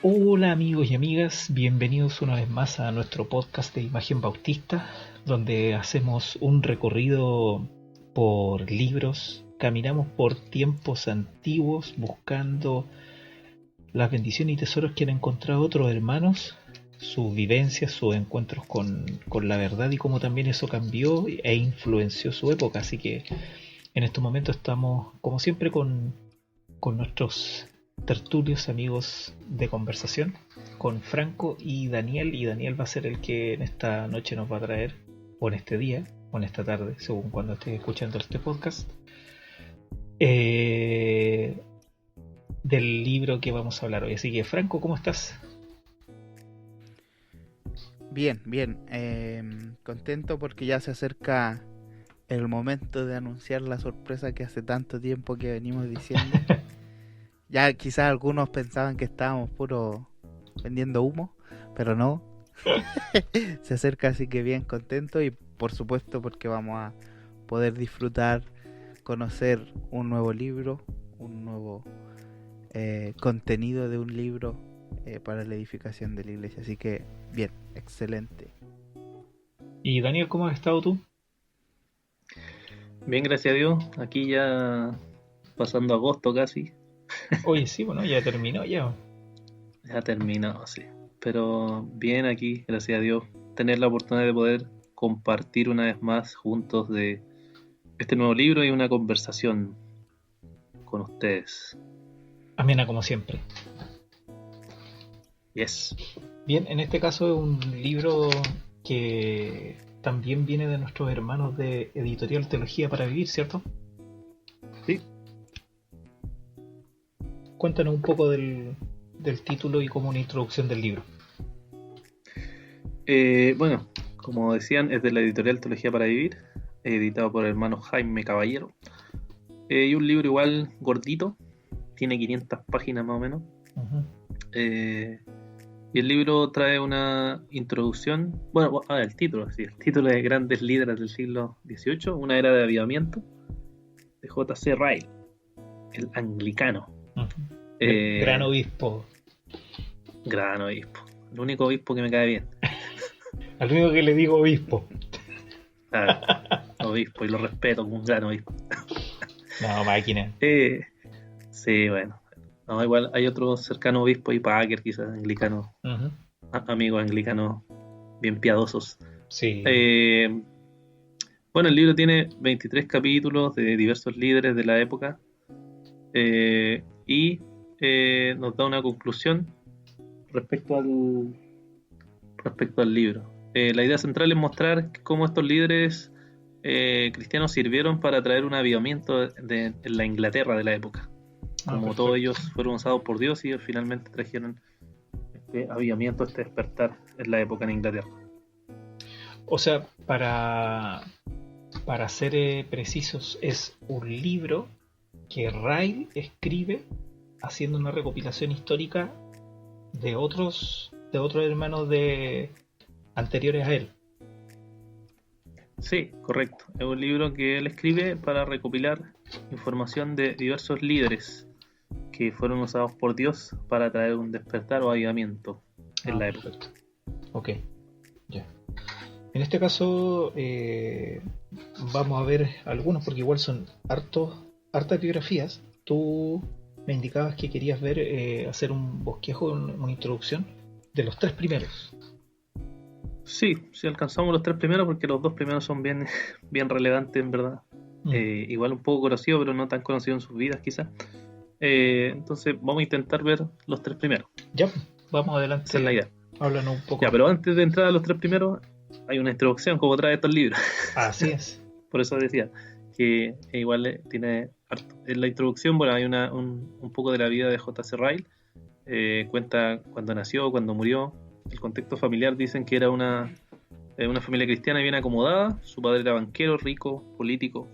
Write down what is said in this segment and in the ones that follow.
Hola amigos y amigas, bienvenidos una vez más a nuestro podcast de Imagen Bautista, donde hacemos un recorrido por libros, caminamos por tiempos antiguos buscando las bendiciones y tesoros que han encontrado otros hermanos, sus vivencias, sus encuentros con la verdad y cómo también eso cambió e influenció su época. Así que en estos momentos estamos, como siempre, con nuestros tertulios amigos de conversación, con Franco y Daniel va a ser el que en esta noche nos va a traer, o en este día, o en esta tarde, según cuando estés escuchando este podcast, eh, del libro que vamos a hablar hoy. Así que Franco, ¿cómo estás? Bien, bien. Contento porque ya se acerca el momento de anunciar la sorpresa que hace tanto tiempo que venimos diciendo. Ya quizás algunos pensaban que estábamos puro vendiendo humo, pero no. Se acerca, así que bien contento y por supuesto porque vamos a poder disfrutar, conocer un nuevo libro, un nuevo contenido de un libro para la edificación de la iglesia. Así que bien, excelente. Y Daniel, ¿cómo has estado tú? Bien, gracias a Dios. Aquí ya pasando agosto casi. Oye, sí, bueno, ya terminó ya. Ya terminado, sí. Pero bien aquí, gracias a Dios. Tener la oportunidad de poder compartir una vez más juntos de este nuevo libro y una conversación con ustedes. Amena como siempre. Yes. Bien, en este caso es un libro que también viene de nuestros hermanos de Editorial Teología para Vivir, ¿cierto? Sí. Cuéntanos un poco del título y como una introducción del libro. Bueno, como decían, es de la editorial Teología para Vivir, editado por el hermano Jaime Caballero. Y un libro igual gordito, tiene 500 páginas más o menos. Uh-huh. Y el libro trae una introducción, bueno, el título de Grandes Líderes del siglo XVIII, una era de avivamiento, de J.C. Ryle, el anglicano. Uh-huh. Gran obispo. Gran obispo, el único obispo que me cae bien. Al único que le digo obispo. Obispo, y lo respeto como un gran obispo. No, máquina. Sí, bueno. No, igual hay otro cercano obispo y Packer, quizás anglicano, Uh-huh. amigos anglicanos bien piadosos. Sí. Bueno, el libro tiene 23 capítulos de diversos líderes de la época y nos da una conclusión respecto al libro. La idea central es mostrar cómo estos líderes cristianos sirvieron para traer un avivamiento en la Inglaterra de la época. Como todos ellos fueron usados por Dios y finalmente trajeron este avivamiento, este despertar en la época en Inglaterra. O sea, para ser precisos, es un libro que Ryle escribe haciendo una recopilación histórica de otros hermanos anteriores a él. Sí, correcto. Es un libro que él escribe para recopilar información de diversos líderes que fueron usados por Dios para traer un despertar o avivamiento en la época. Perfecto. Ok, ya. En este caso vamos a ver algunos porque igual son hartas biografías. Tú me indicabas que querías ver, hacer un bosquejo, una introducción de los 3 primeros. Sí, alcanzamos los 3 primeros porque los 2 primeros son bien relevantes en verdad. Igual un poco conocidos, pero no tan conocidos en sus vidas quizás. Entonces vamos a intentar ver los 3 primeros. Ya, vamos adelante. Esa es la idea. Háblanos un poco. Ya, pero antes de entrar a los 3 primeros, hay una introducción como trae estos libros. Así es. Por eso decía que igual tiene harto. En la introducción, bueno, hay un poco de la vida de J.C. Ryle. Cuenta cuando nació, cuando murió. El contexto familiar dicen que era una familia cristiana bien acomodada. Su padre era banquero, rico, político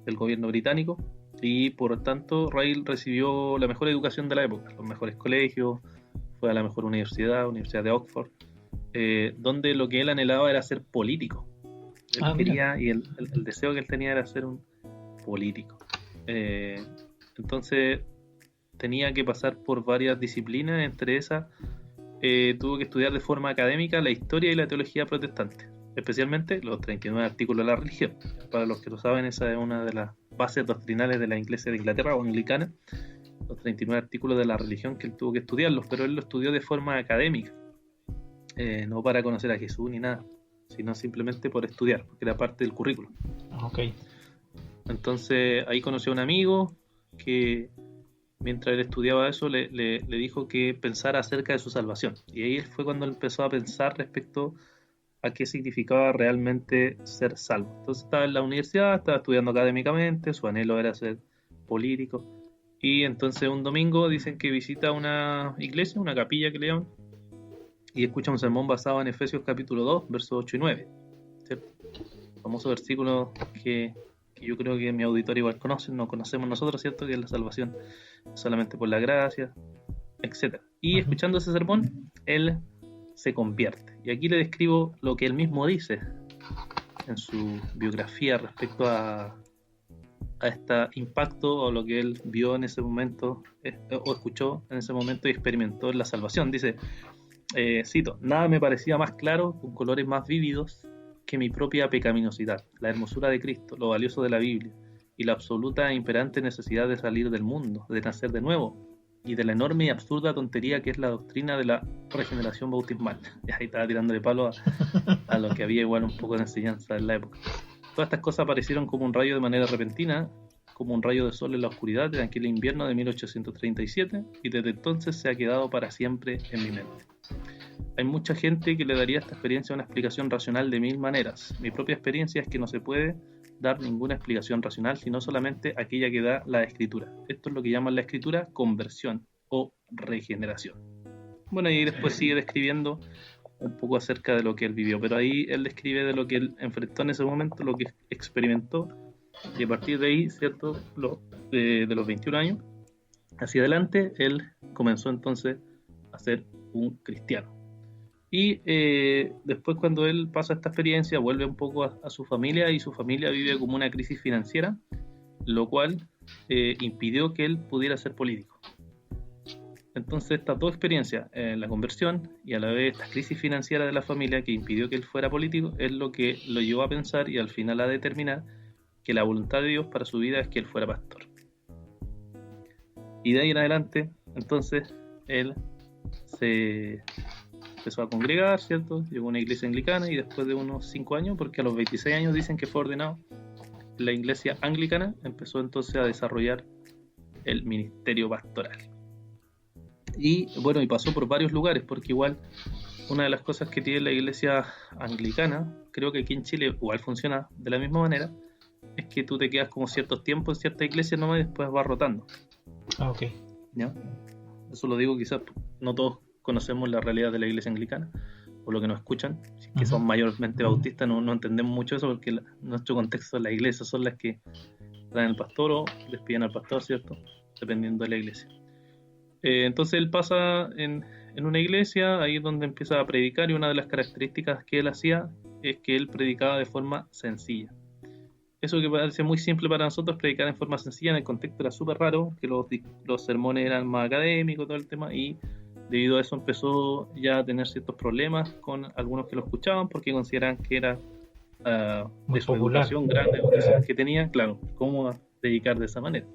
del gobierno británico. Y por tanto, Ryle recibió la mejor educación de la época, los mejores colegios, fue a la mejor Universidad de Oxford, donde lo que él anhelaba era ser político. Él quería, y el deseo que él tenía era ser un político. Entonces tenía que pasar por varias disciplinas, entre esas tuvo que estudiar de forma académica la historia y la teología protestante, especialmente los 39 artículos de la religión. Para los que lo saben, esa es una de las bases doctrinales de la Iglesia de Inglaterra o anglicana, los 39 artículos de la religión, que él tuvo que estudiarlos, pero él lo estudió de forma académica, no para conocer a Jesús ni nada, sino simplemente por estudiar, porque era parte del currículo. Okay. Entonces ahí conoció a un amigo que mientras él estudiaba eso le dijo que pensara acerca de su salvación, y ahí fue cuando él empezó a pensar respecto a qué significaba realmente ser salvo. Entonces estaba en la universidad, estaba estudiando académicamente, su anhelo era ser político, y entonces un domingo dicen que visita una iglesia, una capilla que le llaman, y escucha un sermón basado en Efesios capítulo 2, versos 8 y 9, ¿cierto? El famoso versículo que yo creo que mi auditorio igual conoce, no conocemos nosotros, ¿cierto? Que es la salvación solamente por la gracia, etc. Y escuchando ese sermón, él se convierte. Y aquí le describo lo que él mismo dice en su biografía respecto a este impacto, o lo que él vio en ese momento, o escuchó en ese momento y experimentó en la salvación. Dice, cito: nada me parecía más claro, con colores más vívidos, que mi propia pecaminosidad, la hermosura de Cristo, lo valioso de la Biblia y la absoluta e imperante necesidad de salir del mundo, de nacer de nuevo, y de la enorme y absurda tontería que es la doctrina de la regeneración bautismal. Y ahí estaba tirándole palo a lo que había igual un poco de enseñanza en la época. Todas estas cosas aparecieron como un rayo de manera repentina, como un rayo de sol en la oscuridad de aquel invierno de 1837, y desde entonces se ha quedado para siempre en mi mente. Hay mucha gente que le daría a esta experiencia una explicación racional de 1000 maneras. Mi propia experiencia es que no se puede dar ninguna explicación racional, sino solamente aquella que da la escritura. Esto es lo que llaman la escritura conversión o regeneración. Bueno, y después sigue describiendo un poco acerca de lo que él vivió, pero ahí él describe de lo que él enfrentó en ese momento, lo que experimentó, y a partir de ahí, ¿cierto? De los 21 años hacia adelante, él comenzó entonces a ser un cristiano. Y después, cuando él pasa esta experiencia, vuelve un poco a su familia, y su familia vive como una crisis financiera, lo cual impidió que él pudiera ser político. Entonces, estas dos experiencias, la conversión y a la vez esta crisis financiera de la familia que impidió que él fuera político, es lo que lo llevó a pensar y al final a determinar que la voluntad de Dios para su vida es que él fuera pastor. Y de ahí en adelante, entonces, él se empezó a congregar, ¿cierto? Llegó a una iglesia anglicana, y después de unos 5 años, porque a los 26 años dicen que fue ordenado en la iglesia anglicana, empezó entonces a desarrollar el ministerio pastoral. Y bueno, y pasó por varios lugares, porque igual una de las cosas que tiene la iglesia anglicana, creo que aquí en Chile igual funciona de la misma manera, es que tú te quedas como ciertos tiempos en cierta iglesia nomás y después vas rotando. Ok. ¿Ya? Eso lo digo, quizás no todos conocemos la realidad de la iglesia anglicana, o lo que nos escuchan, que son mayormente bautistas, no entendemos mucho eso, porque nuestro contexto de la iglesia son las que traen al pastor o les piden al pastor, ¿cierto? Dependiendo de la iglesia. Entonces él pasa en una iglesia, ahí es donde empieza a predicar, y una de las características que él hacía es que él predicaba de forma sencilla. Eso que parece muy simple para nosotros, predicar en forma sencilla, en el contexto era súper raro, que los sermones eran más académicos, todo el tema, y debido a eso empezó ya a tener ciertos problemas con algunos que lo escuchaban, porque consideraban que era de su popular. educación, grande educación que tenía, claro, cómo predicar de esa manera.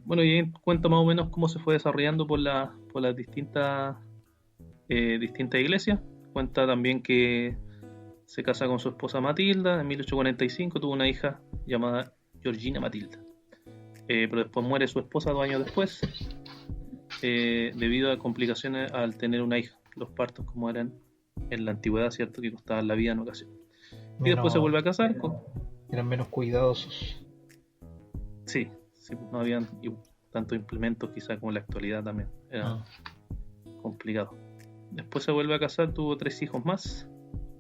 Bueno, y ahí cuenta más o menos cómo se fue desarrollando por las distintas iglesias. Cuenta también que se casa con su esposa Matilda en 1845, tuvo una hija llamada Georgina Matilda, pero después muere su esposa 2 años después, debido a complicaciones al tener una hija. Los partos, como eran en la antigüedad, ¿cierto?, que costaban la vida en ocasión. Y después se vuelve a casar eran menos cuidadosos. Sí, no habían tantos implementos quizás como en la actualidad también. Era complicado. Después se vuelve a casar, tuvo 3 hijos más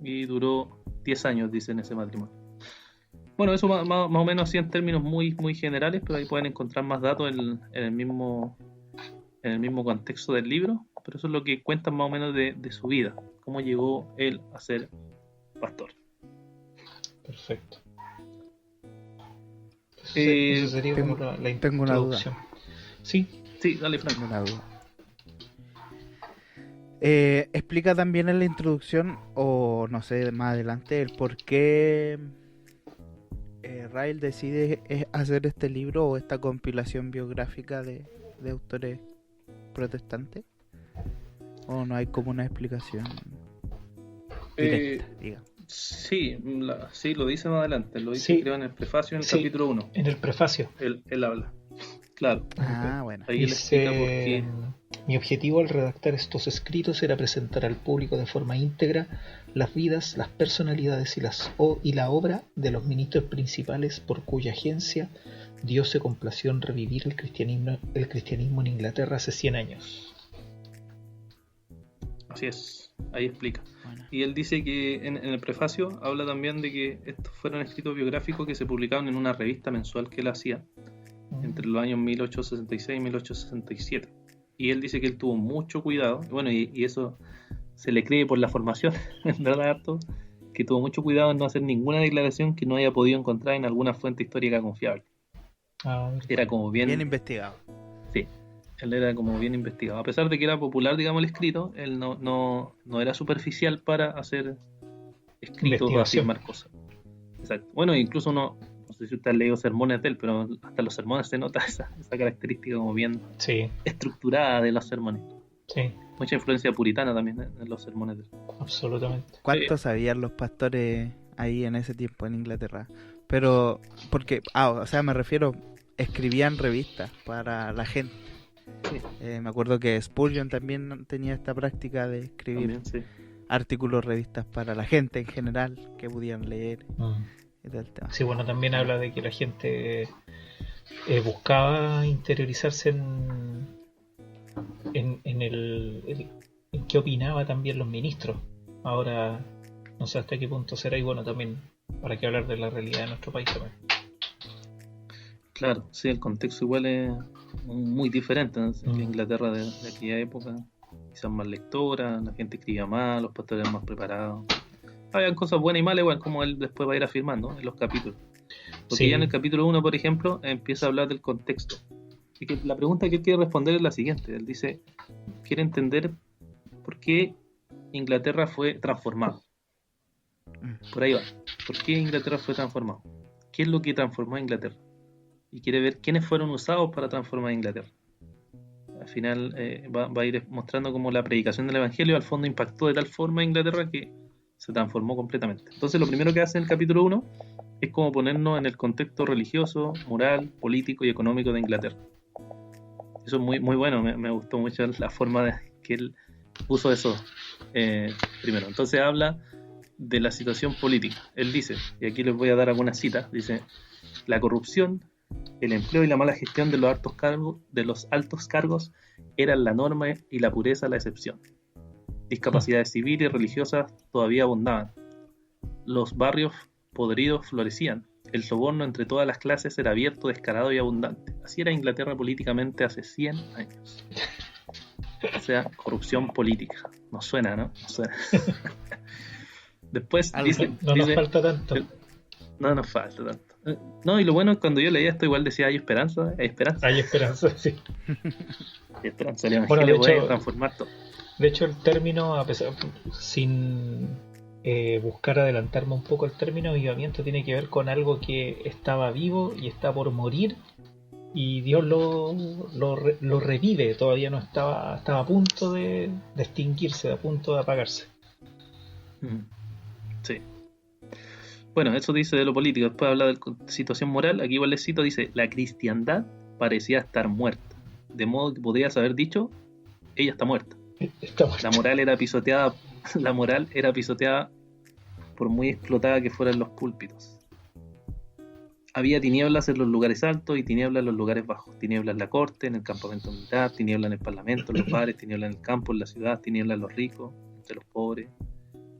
y duró 10 años, dicen, ese matrimonio. Bueno, eso más o menos así en términos muy, muy generales, pero ahí pueden encontrar más datos en el mismo contexto del libro, pero eso es lo que cuentan más o menos de su vida, cómo llegó él a ser pastor. Perfecto. Eso sería como la tengo una duda. introducción. Sí. Sí, dale, Franco. Ninguna duda. Explica también en la introducción, o no sé, más adelante, el por qué Ryle decide hacer este libro o esta compilación biográfica de autores protestantes. ¿O no hay como una explicación directa, digamos? Sí, sí, lo dice más adelante. Lo dice, Sí. creo, en el prefacio, en el Sí. capítulo 1. En el prefacio Él habla. Claro. Bueno. Ahí él explica por dice: qué. mi objetivo al redactar estos escritos era presentar al público de forma íntegra las vidas, las personalidades y la obra de los ministros principales por cuya agencia Dios se complació en revivir el cristianismo en Inglaterra hace 100 años. Así es, ahí explica. Bueno. Y él dice que en el prefacio habla también de que estos fueron escritos biográficos que se publicaron en una revista mensual que él hacía entre los años 1866 y 1867. Y él dice que él tuvo mucho cuidado, bueno, y eso se le cree por la formación, en verdad, harto, que tuvo mucho cuidado en no hacer ninguna declaración que no haya podido encontrar en alguna fuente histórica confiable. Era como bien investigado. Sí, él era como bien investigado. A pesar de que era popular, digamos, el escrito, él no era superficial para hacer escritos o afirmar cosas. Exacto. Bueno, incluso no sé si usted ha leído sermones de él, pero hasta los sermones se nota esa característica como bien estructurada de los sermones. Sí. Mucha influencia puritana también en los sermones de él. Absolutamente. ¿Cuánto sabían los pastores ahí en ese tiempo en Inglaterra? Pero, porque, o sea, me refiero, escribían revistas para la gente. Sí. Me acuerdo que Spurgeon también tenía esta práctica de escribir artículos, revistas para la gente en general, que pudieran leer. Y todo el tema. Sí, bueno, también habla de que la gente buscaba interiorizarse en qué opinaba también los ministros. Ahora, no sé hasta qué punto será, y bueno, también para qué hablar de la realidad de nuestro país también. Claro, sí, el contexto igual es muy diferente, ¿no? La Inglaterra de aquella época, quizás más lectora, la gente escribía más, los pastores eran más preparados. Habían cosas buenas y malas, igual como él después va a ir afirmando en los capítulos. Porque ya en el capítulo 1, por ejemplo, empieza a hablar del contexto. Y que la pregunta que él quiere responder es la siguiente. Él dice, quiere entender por qué Inglaterra fue transformada. Por ahí va. ¿Por qué Inglaterra fue transformada? ¿Qué es lo que transformó a Inglaterra? Y quiere ver quiénes fueron usados para transformar a Inglaterra. Al final va a ir mostrando cómo la predicación del Evangelio al fondo impactó de tal forma a Inglaterra que se transformó completamente. Entonces lo primero que hace en el capítulo 1 es como ponernos en el contexto religioso, moral, político y económico de Inglaterra. Eso es muy, muy bueno, me gustó mucho la forma de que él puso eso primero. Entonces habla de la situación política. Él dice, y aquí les voy a dar algunas citas, dice: la corrupción, el empleo y la mala gestión de los altos cargos eran la norma y la pureza la excepción. Discapacidades civiles y religiosas todavía abundaban. Los barrios podridos florecían. El soborno entre todas las clases era abierto, descarado y abundante. Así era Inglaterra políticamente hace 100 años. O sea, corrupción política. Nos suena, ¿no? Nos suena. Después dice... No nos falta tanto. No nos falta tanto. No, y lo bueno es cuando yo leía esto igual decía, hay esperanza, hay esperanza. Hay esperanza, sí. Hay esperanza, el Evangelio puede transformar todo. De hecho, el término, a pesar, sin buscar adelantarme un poco, el término avivamiento tiene que ver con algo que estaba vivo y está por morir, y Dios lo revive. Todavía no estaba a punto de extinguirse, a punto de apagarse. Sí. Bueno, eso dice de lo político. Después habla de la situación moral. Aquí igual les cito, dice: la cristiandad parecía estar muerta, de modo que podrías haber dicho, ella está muerta. La moral era pisoteada por muy explotada que fueran los púlpitos. Había tinieblas en los lugares altos y tinieblas en los lugares bajos. Tinieblas en la corte, en el campamento militar, tinieblas en el parlamento, en los bares, tinieblas en el campo, en la ciudad, tinieblas en los ricos, entre los pobres,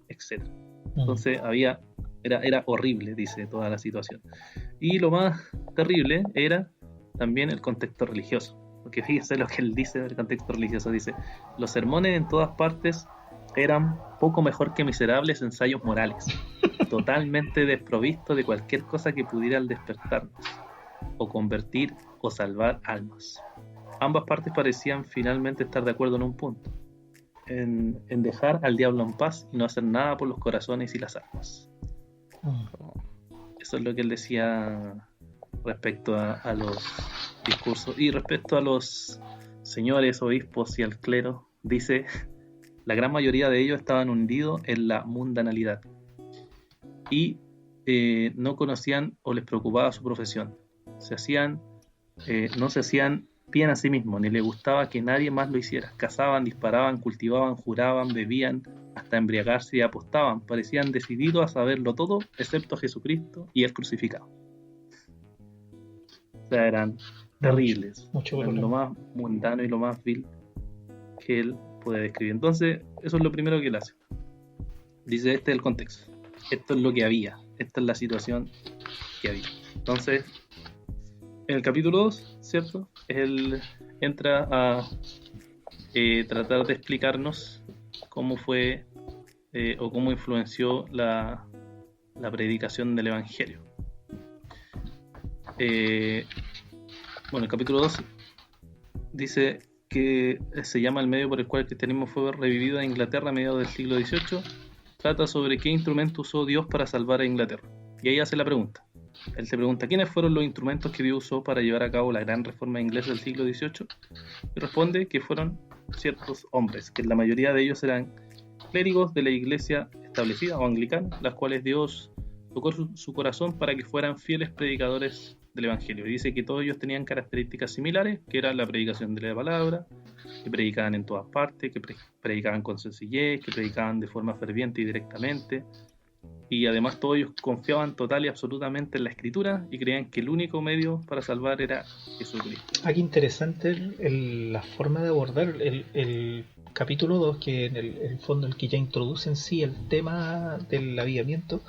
etc. Entonces era horrible, dice, toda la situación. Y lo más terrible era también el contexto religioso. Porque fíjese lo que él dice del contexto religioso. Dice: los sermones en todas partes eran poco mejor que miserables ensayos morales, totalmente desprovistos de cualquier cosa que pudiera despertarnos, o convertir o salvar almas. ambas partes parecían finalmente estar de acuerdo en un punto, en dejar al diablo en paz y no hacer nada por los corazones y las almas. Eso es lo que él decía respecto a los discursos. Y respecto a los señores, obispos y al clero, dice: la gran mayoría de ellos estaban hundidos en la mundanalidad y no conocían o les preocupaba su profesión. No se hacían bien a sí mismos, ni les gustaba que nadie más lo hiciera. Cazaban, disparaban, cultivaban, juraban, bebían, hasta embriagarse y apostaban. Parecían decididos a saberlo todo, excepto a Jesucristo y el crucificado. O sea, eran terribles. Eran lo más mundano y lo más vil que él puede describir. Entonces, eso es lo primero que él hace. Dice, este es el contexto. Esto es lo que había. Esta es la situación que había. Entonces, en el capítulo 2, ¿cierto? Él entra a tratar de explicarnos cómo fue o cómo influenció la predicación del Evangelio. Bueno, el capítulo 2 dice que se llama el medio por el cual el cristianismo fue revivido en Inglaterra a mediados del siglo XVIII. Trata sobre qué instrumento usó Dios para salvar a Inglaterra. Y ahí hace la pregunta. Él se pregunta, ¿quiénes fueron los instrumentos que Dios usó para llevar a cabo la gran reforma inglesa del siglo XVIII? Y responde que fueron ciertos hombres, que la mayoría de ellos eran clérigos de la iglesia establecida o anglicana, las cuales Dios tocó su corazón para que fueran fieles predicadores del Evangelio. Y dice que todos ellos tenían características similares, que era la predicación de la palabra, que predicaban en todas partes, que predicaban con sencillez, que predicaban de forma ferviente y directamente. Y además todos ellos confiaban total y absolutamente en la Escritura y creían que el único medio para salvar era Jesucristo. Aquí interesante la forma de abordar el capítulo 2, que en el fondo el que ya introduce en sí el tema del avivamiento,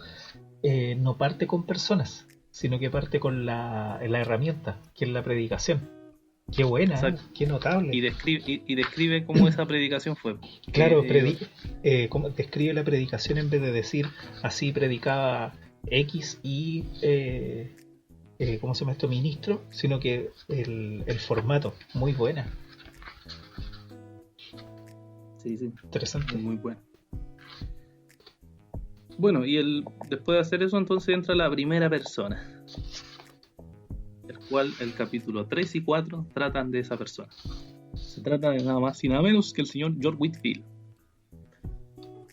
no parte con personas, sino que parte con la herramienta, que es la predicación. Qué buena, qué notable. Y describe cómo esa predicación fue. Claro, cómo describe la predicación en vez de decir así predicaba X y ¿cómo se llama esto? Ministro, sino que el formato, muy buena. Sí. Interesante. Muy bueno. Bueno, y después de hacer eso, entonces entra la primera persona, el cual el capítulo 3 y 4 tratan de esa persona. Se trata de nada más y nada menos que el señor George Whitefield.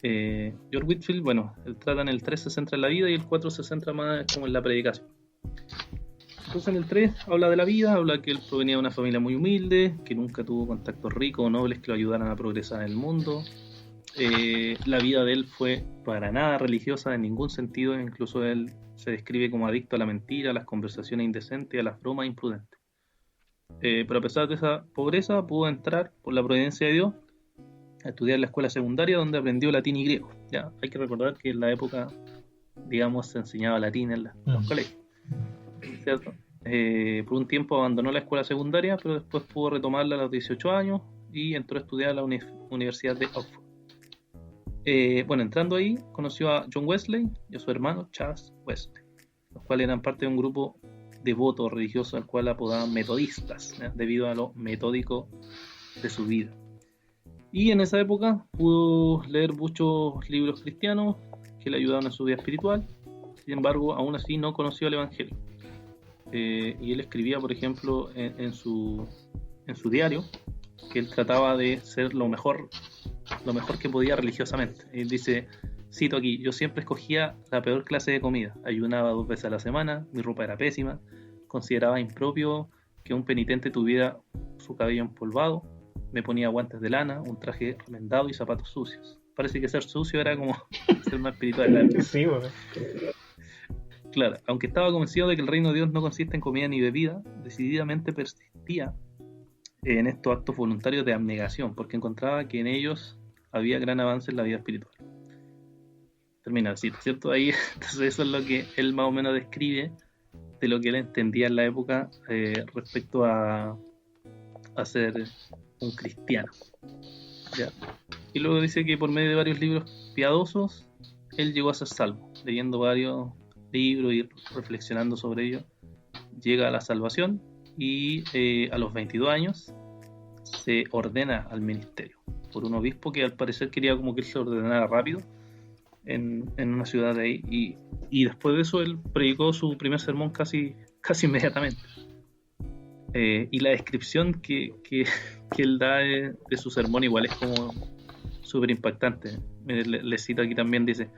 George Whitefield, bueno, él trata en el 3 se centra en la vida y el 4 se centra más como en la predicación. Entonces en el 3 habla de la vida, habla que él provenía de una familia muy humilde, que nunca tuvo contactos ricos o nobles que lo ayudaran a progresar en el mundo. La vida de él fue para nada religiosa en ningún sentido, incluso él se describe como adicto a la mentira, a las conversaciones indecentes y a las bromas imprudentes. Pero a pesar de esa pobreza pudo entrar por la providencia de Dios a estudiar en la escuela secundaria donde aprendió latín y griego. Ya hay que recordar que en la época, digamos, se enseñaba latín en los colegios, ¿cierto? Por un tiempo abandonó la escuela secundaria, pero después pudo retomarla a los 18 años y entró a estudiar a la Universidad de Oxford. Bueno, entrando ahí, conoció a John Wesley y a su hermano Charles Wesley, los cuales eran parte de un grupo devoto religioso al cual apodaban metodistas, debido a lo metódico de su vida. Y en esa época pudo leer muchos libros cristianos que le ayudaban a su vida espiritual. Sin embargo, aún así no conoció el Evangelio. Y él escribía, por ejemplo, en su diario, que él trataba de ser lo mejor que podía religiosamente. Él dice, cito aquí, yo siempre escogía la peor clase de comida, ayunaba 2 veces a la semana, mi ropa era pésima, consideraba impropio que un penitente tuviera su cabello empolvado, me ponía guantes de lana, un traje remendado y zapatos sucios. Parece que ser sucio era como ser más espiritual. Sí, bueno. Claro, aunque estaba convencido de que el reino de Dios no consiste en comida ni bebida, decididamente persistía en estos actos voluntarios de abnegación, porque encontraba que en ellos había gran avance en la vida espiritual. Termina el cita, ¿cierto? Ahí, entonces eso es lo que él más o menos describe de lo que él entendía en la época respecto a ser un cristiano. ¿Ya? Y luego dice que por medio de varios libros piadosos, él llegó a ser salvo, leyendo varios libros y reflexionando sobre ello, llega a la salvación y a los 22 años se ordena al ministerio por un obispo que al parecer quería como que él se ordenara rápido en una ciudad de ahí, y después de eso él predicó su primer sermón casi inmediatamente. Y la descripción que él da de su sermón igual es como súper impactante. Le cito aquí también, dice: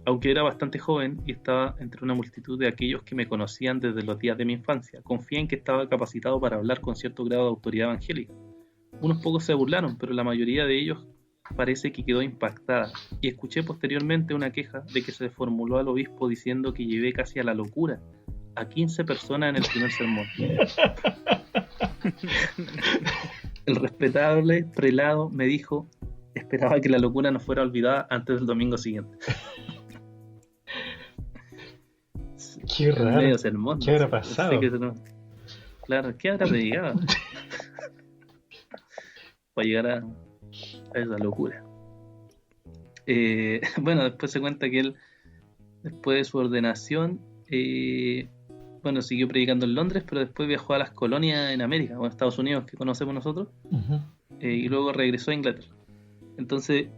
aunque era bastante joven y estaba entre una multitud de aquellos que me conocían desde los días de mi infancia, confié en que estaba capacitado para hablar con cierto grado de autoridad evangélica. Unos pocos se burlaron, pero la mayoría de ellos parece que quedó impactada, y escuché posteriormente una queja de que se formuló al obispo diciendo que llevé casi a la locura a 15 personas en el primer sermón. El respetable prelado me dijo: esperaba que la locura no fuera olvidada antes del domingo siguiente. Qué raro. Medio sermón. ¿Qué habrá pasado? Claro, ¿qué habrá predicado? Para llegar a esa locura. Bueno, después se cuenta que él, después de su ordenación, siguió predicando en Londres, pero después viajó a las colonias en América, o en Estados Unidos, que conocemos nosotros, y luego regresó a Inglaterra. Entonces,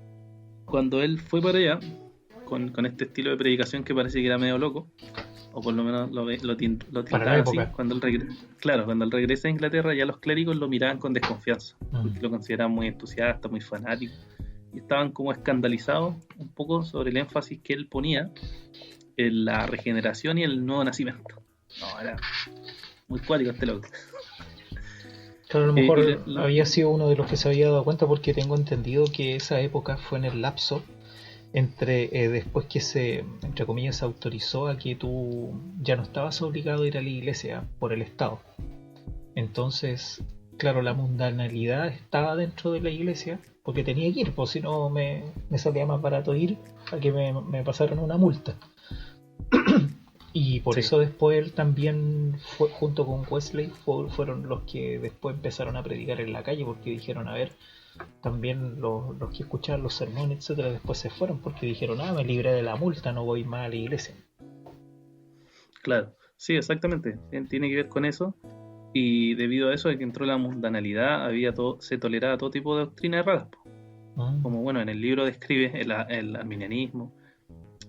cuando él fue para allá, con este estilo de predicación que parece que era medio loco, o por lo menos lo tintaba así, cuando él regresa a Inglaterra, ya los clérigos lo miraban con desconfianza, porque lo consideraban muy entusiasta, muy fanático, y estaban como escandalizados un poco sobre el énfasis que él ponía en la regeneración y el nuevo nacimiento. No, era muy cuático este loco. Claro, a lo mejor había sido uno de los que se había dado cuenta, porque tengo entendido que esa época fue en el lapso entre después que se, entre comillas, autorizó a que tú ya no estabas obligado a ir a la iglesia por el Estado. Entonces, claro, la mundanalidad estaba dentro de la iglesia, porque tenía que ir, pues si no me salía más barato ir a que me pasaran una multa. Y por eso después él también fue, junto con Wesley, fueron los que después empezaron a predicar en la calle, porque dijeron, a ver, también los que escuchaban los sermones, etcétera, después se fueron porque dijeron, me libré de la multa, no voy más a la iglesia. Claro, sí, exactamente, tiene que ver con eso, y debido a eso de que entró la mundanalidad, se toleraba todo tipo de doctrinas erradas, como bueno, en el libro describe el arminianismo,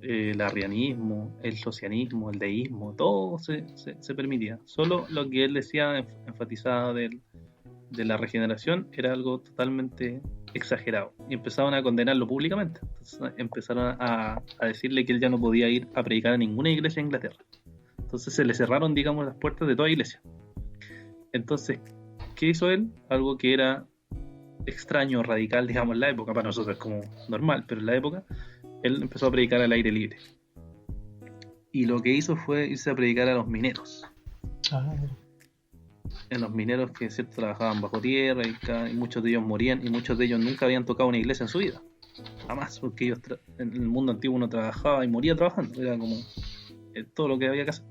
el arrianismo, el socianismo, el deísmo, todo se permitía. Solo lo que él decía, enfatizaba de la regeneración, era algo totalmente exagerado, y empezaron a condenarlo públicamente. Entonces empezaron a decirle que él ya no podía ir a predicar a ninguna iglesia en Inglaterra. Entonces se le cerraron, digamos, las puertas de toda iglesia. Entonces, ¿qué hizo él? Algo que era extraño, radical, digamos, en la época. Para nosotros es como normal, pero en la época él empezó a predicar al aire libre. Y lo que hizo fue irse a predicar a los mineros. En los mineros que cierto trabajaban bajo tierra, y muchos de ellos morían, y muchos de ellos nunca habían tocado una iglesia en su vida. Jamás, porque ellos en el mundo antiguo uno trabajaba y moría trabajando. Era como todo lo que había que hacer.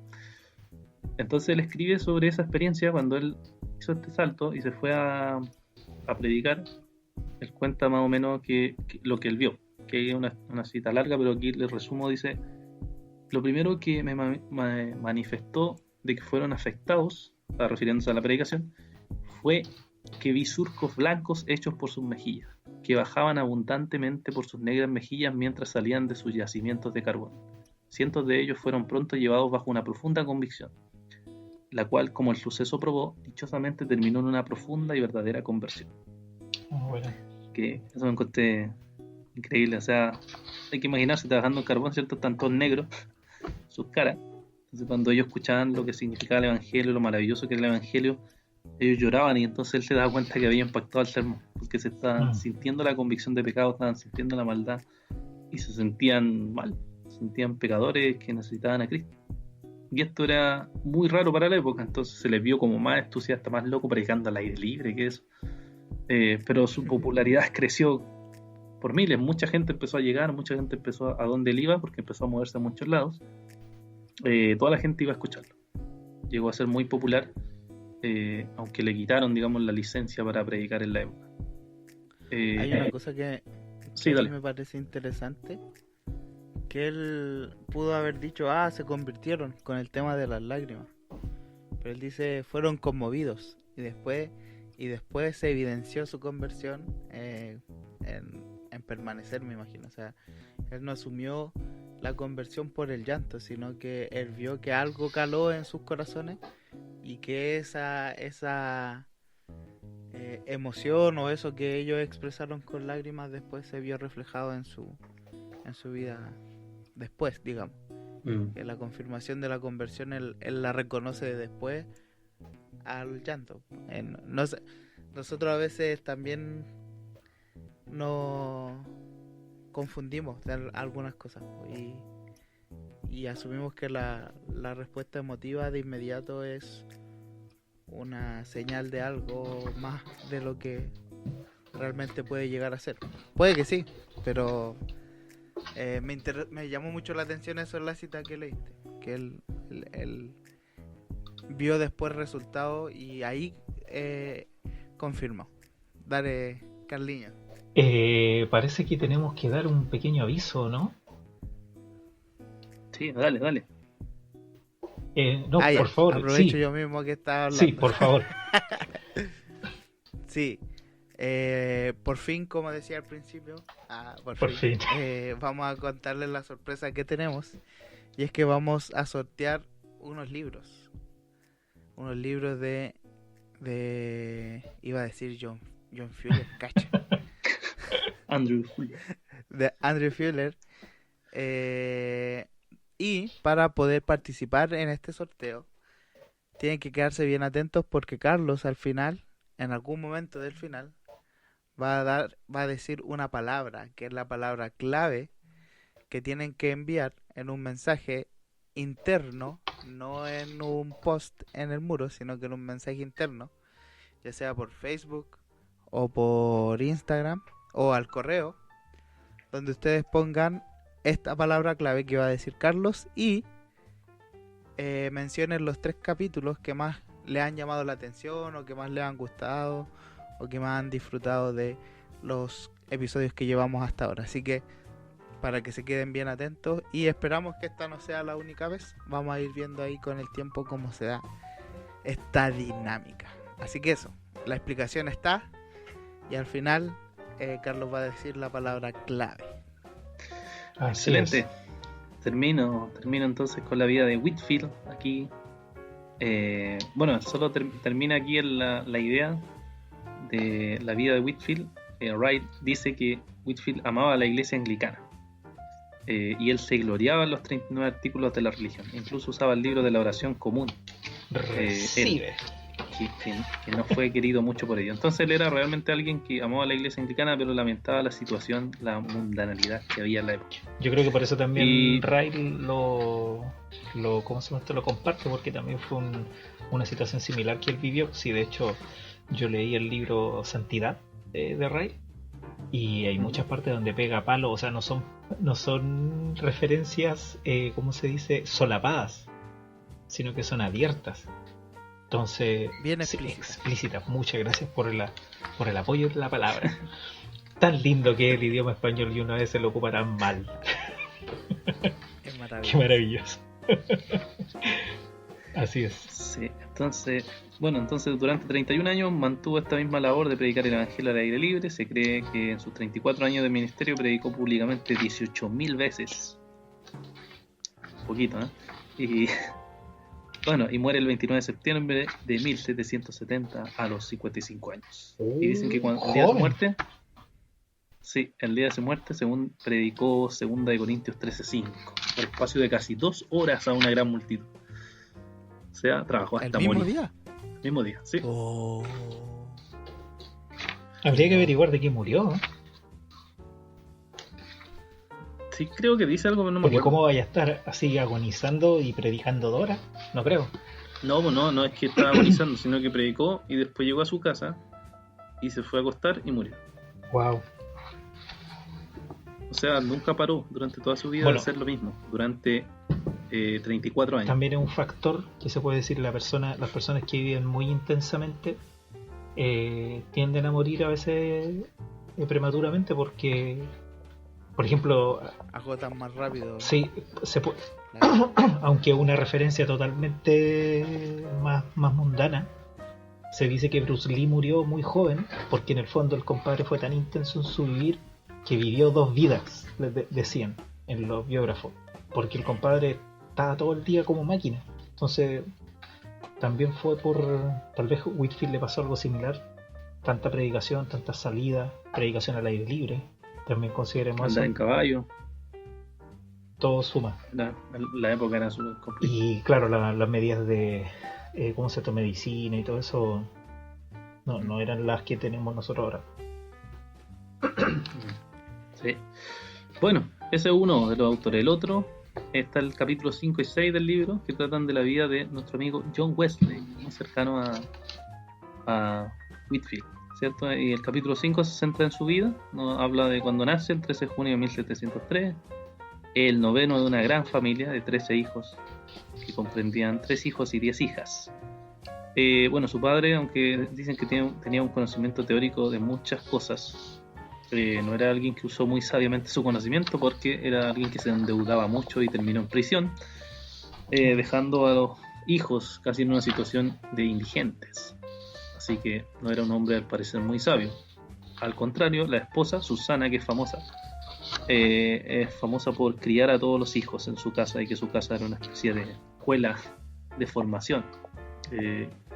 Entonces él escribe sobre esa experiencia cuando él hizo este salto y se fue a predicar. Él cuenta más o menos que lo que él vio, que es una cita larga, pero aquí le resumo. Dice: lo primero que me manifestó de que fueron afectados, refiriéndose a la predicación, fue que vi surcos blancos hechos por sus mejillas, que bajaban abundantemente por sus negras mejillas mientras salían de sus yacimientos de carbón. Cientos de ellos fueron pronto llevados bajo una profunda convicción, la cual, como el suceso probó, dichosamente terminó en una profunda y verdadera conversión. Bueno. Que eso me encontré increíble. O sea, hay que imaginarse trabajando en carbón, ¿cierto? Están todos negros sus caras. Entonces, cuando ellos escuchaban lo que significaba el evangelio, lo maravilloso que era el evangelio, ellos lloraban, y entonces él se daba cuenta que había impactado al sermón, porque se estaban sintiendo la convicción de pecado, estaban sintiendo la maldad y se sentían mal, se sentían pecadores que necesitaban a Cristo. Y esto era muy raro para la época, entonces se les vio como más entusiasta, más loco, predicando al aire libre que eso. Pero su popularidad creció por miles, mucha gente empezó a llegar, mucha gente empezó a donde él iba, porque empezó a moverse a muchos lados. Toda la gente iba a escucharlo. Llegó a ser muy popular, aunque le quitaron, digamos, la licencia para predicar en la época. Hay una cosa que sí, a mí me parece interesante, que él pudo haber dicho, se convirtieron con el tema de las lágrimas, pero él dice, fueron conmovidos, y después y después se evidenció su conversión en permanecer, me imagino. O sea, él no asumió la conversión por el llanto, sino que él vio que algo caló en sus corazones y que esa emoción o eso que ellos expresaron con lágrimas después se vio reflejado en su vida después, digamos. Que la confirmación de la conversión él la reconoce después al llanto. No sé, nosotros a veces también nos confundimos de algunas cosas y asumimos que la respuesta emotiva de inmediato es una señal de algo más de lo que realmente puede llegar a ser. Puede que sí, pero me llamó mucho la atención eso en la cita que leíste, que él vio después resultados y ahí confirmó. Dale, Carliño. Parece que tenemos que dar un pequeño aviso, ¿no? Sí, dale. No, por favor. Aprovecho sí. yo mismo que estaba hablando. Sí, por favor. Sí. Por fin, como decía al principio, por fin. Vamos a contarles la sorpresa que tenemos. Y es que vamos a sortear unos libros. Unos libros de iba a decir John Fuller, cacha. Andrew Fuller. De Andrew Fuller. Y para poder participar en este sorteo, tienen que quedarse bien atentos porque Carlos al final, en algún momento del final, va a decir una palabra, que es la palabra clave, que tienen que enviar en un mensaje interno, no en un post en el muro, sino que en un mensaje interno, ya sea por Facebook o por Instagram o al correo, donde ustedes pongan esta palabra clave que va a decir Carlos y mencionen los 3 capítulos que más le han llamado la atención o que más les han gustado o que más han disfrutado de los episodios que llevamos hasta ahora. Así que para que se queden bien atentos y esperamos que esta no sea la única vez. Vamos a ir viendo ahí con el tiempo cómo se da esta dinámica. Así que eso, la explicación está y al final Carlos va a decir la palabra clave. Así Excelente. es. Termino entonces con la vida de Whitfield aquí. Bueno, solo termina aquí la idea de la vida de Whitfield. Wright dice que Whitfield amaba a la iglesia anglicana y él se gloriaba en los 39 artículos de la religión. Incluso usaba el libro de la oración común. Recibe. Que no fue querido mucho por ello. Entonces él era realmente alguien que amaba a la iglesia anglicana, pero lamentaba la situación, la mundanalidad que había en la época. Yo creo que por eso también Ray lo ¿cómo se llama esto? Lo comparte, porque también fue una situación similar que él vivió. Sí, de hecho, yo leí el libro Santidad de Ray y hay muchas partes donde pega palo, o sea, no son referencias, ¿cómo se dice? Solapadas, sino que son abiertas. Entonces, bien explícita. Muchas gracias por el apoyo de la palabra. Tan lindo que es el idioma español y una vez se lo ocupa tan mal. Es maravilloso. Qué maravilloso. Así es. Sí, entonces durante 31 años mantuvo esta misma labor de predicar el evangelio al aire libre. Se cree que en sus 34 años de ministerio predicó públicamente 18.000 veces. Un poquito, ¿eh? Y muere el 29 de septiembre de 1770 a los 55 años. Y dicen que cuando el día de su muerte, el día de su muerte, según predicó 2 de Corintios 13:5, por espacio de casi 2 horas a una gran multitud. O sea, trabajó hasta morir. ¿El mismo día? Sí. Oh. Habría que averiguar de qué murió, ¿no? Sí, creo que dice algo, pero no me Porque acuerdo. ¿cómo vaya a estar así agonizando y predicando 2 horas? No creo. No es que estaba agonizando, sino que predicó y después llegó a su casa y se fue a acostar y murió. Wow. O sea, nunca paró durante toda su vida de hacer lo mismo, durante 34 años. También es un factor que se puede decir, las personas que viven muy intensamente tienden a morir a veces prematuramente porque, por ejemplo, agotan más rápido. Sí, se puede. Aunque una referencia totalmente más mundana, Se dice que Bruce Lee murió muy joven porque en el fondo el compadre fue tan intenso en su vivir que vivió 2 vidas, decían en los biógrafos, porque el compadre estaba todo el día como máquina. Entonces también fue tal vez Whitefield le pasó algo similar, tanta predicación, tantas salidas, predicación al aire libre, también consideremos andar en caballo. Todo suma. La época era súper complicada. Y claro, las medidas de cómo se toma medicina y todo eso no eran las que tenemos nosotros ahora. Sí. Bueno, ese es uno de los autores. El otro está el capítulo 5 y 6 del libro, que tratan de la vida de nuestro amigo John Wesley, muy cercano a Whitefield, ¿cierto? Y el capítulo 5 se centra en su vida, ¿no? Habla de cuando nace el 13 de junio de 1703, el noveno de una gran familia de 13 hijos, que comprendían 3 hijos y 10 hijas. Bueno, su padre, aunque dicen que tenía un conocimiento teórico de muchas cosas, no era alguien que usó muy sabiamente su conocimiento, porque era alguien que se endeudaba mucho y terminó en prisión, dejando a los hijos casi en una situación de indigentes. Así que no era un hombre al parecer muy sabio. Al contrario, la esposa, Susana, que es famosa por criar a todos los hijos en su casa, y que su casa era una especie de escuela de formación.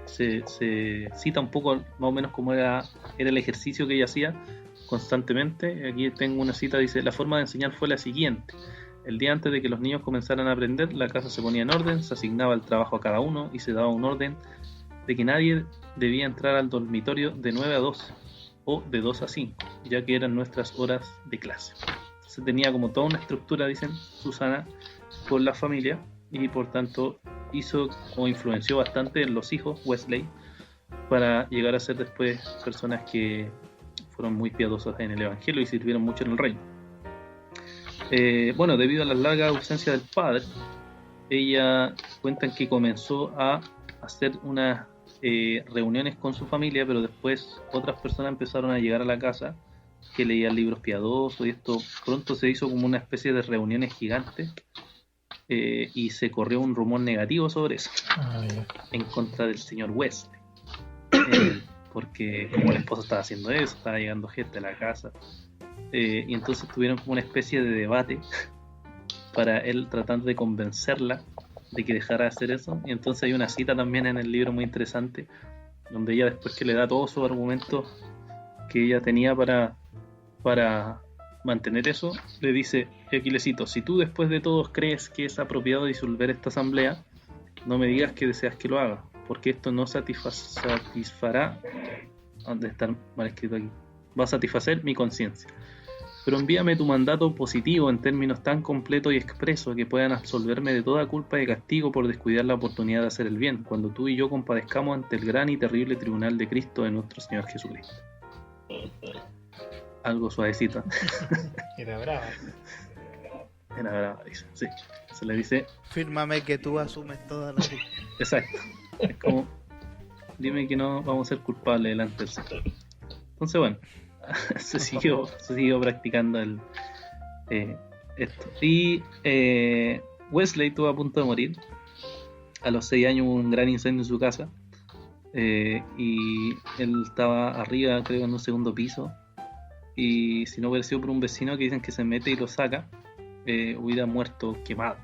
Se cita un poco más o menos cómo era el ejercicio que ella hacía constantemente. Aquí tengo una cita, dice: la forma de enseñar fue la siguiente: el día antes de que los niños comenzaran a aprender, la casa se ponía en orden, se asignaba el trabajo a cada uno y se daba un orden de que nadie debía entrar al dormitorio de 9 a 12 o de 2 a 5, ya que eran nuestras horas de clase. Se tenía como toda una estructura, dicen Susana, con la familia, y por tanto hizo o influenció bastante en los hijos Wesley para llegar a ser después personas que fueron muy piadosas en el evangelio y sirvieron mucho en el reino. Bueno, debido a la larga ausencia del padre, ella cuentan que comenzó a hacer unas reuniones con su familia, pero después otras personas empezaron a llegar a la casa que leían libros piadosos, y esto pronto se hizo como una especie de reuniones gigantes, y se corrió un rumor negativo sobre eso, en contra del señor Wesley, porque como el esposo estaba haciendo eso, estaba llegando gente a la casa, y entonces tuvieron como una especie de debate para él tratando de convencerla de que dejara de hacer eso. Y entonces hay una cita también en el libro muy interesante, donde ella, después que le da todos sus argumentos que ella tenía para mantener eso, le dice, y aquí le cito: si tú después de todo crees que es apropiado disolver esta asamblea, no me digas que deseas que lo haga, porque esto no satisfará, ¿dónde está mal escrito aquí? Va a satisfacer mi conciencia. Pero envíame tu mandato positivo en términos tan completos y expresos que puedan absolverme de toda culpa y castigo por descuidar la oportunidad de hacer el bien, cuando tú y yo compadezcamos ante el gran y terrible tribunal de Cristo, de nuestro Señor Jesucristo. Algo suavecito. Era brava. Era brava, dice. Sí, se le dice: fírmame que tú asumes toda la culpa. Exacto. Es como: dime que no vamos a ser culpables delante del Señor. Entonces, bueno, se siguió practicando esto. Y Wesley estuvo a punto de morir. A los 6 años hubo un gran incendio en su casa, y él estaba arriba, creo, en un segundo piso, y si no hubiera sido por un vecino que dicen que se mete y lo saca, hubiera muerto quemado.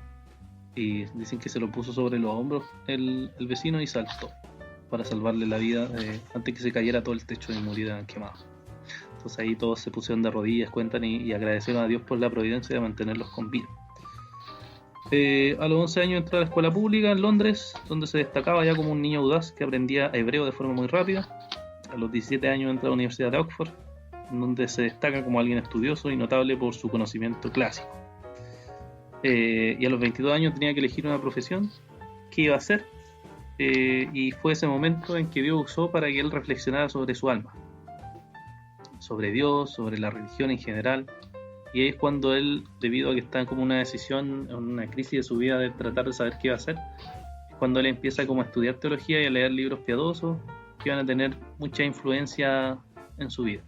Y dicen que se lo puso sobre los hombros el vecino y saltó para salvarle la vida antes que se cayera todo el techo y muriera quemado. Entonces ahí todos se pusieron de rodillas, cuentan, y agradecieron a Dios por la providencia de mantenerlos con vida. A los 11 años entró a la escuela pública en Londres, donde se destacaba ya como un niño audaz que aprendía hebreo de forma muy rápida. A los 17 años entra a la Universidad de Oxford, donde se destaca como alguien estudioso y notable por su conocimiento clásico. Y a los 22 años tenía que elegir una profesión que iba a hacer, y fue ese momento en que Dios usó para que él reflexionara sobre su alma, sobre Dios, sobre la religión en general. Y ahí es cuando él, debido a que está en como una decisión, en una crisis de su vida de tratar de saber qué va a hacer, es cuando él empieza como a estudiar teología y a leer libros piadosos que van a tener mucha influencia en su vida.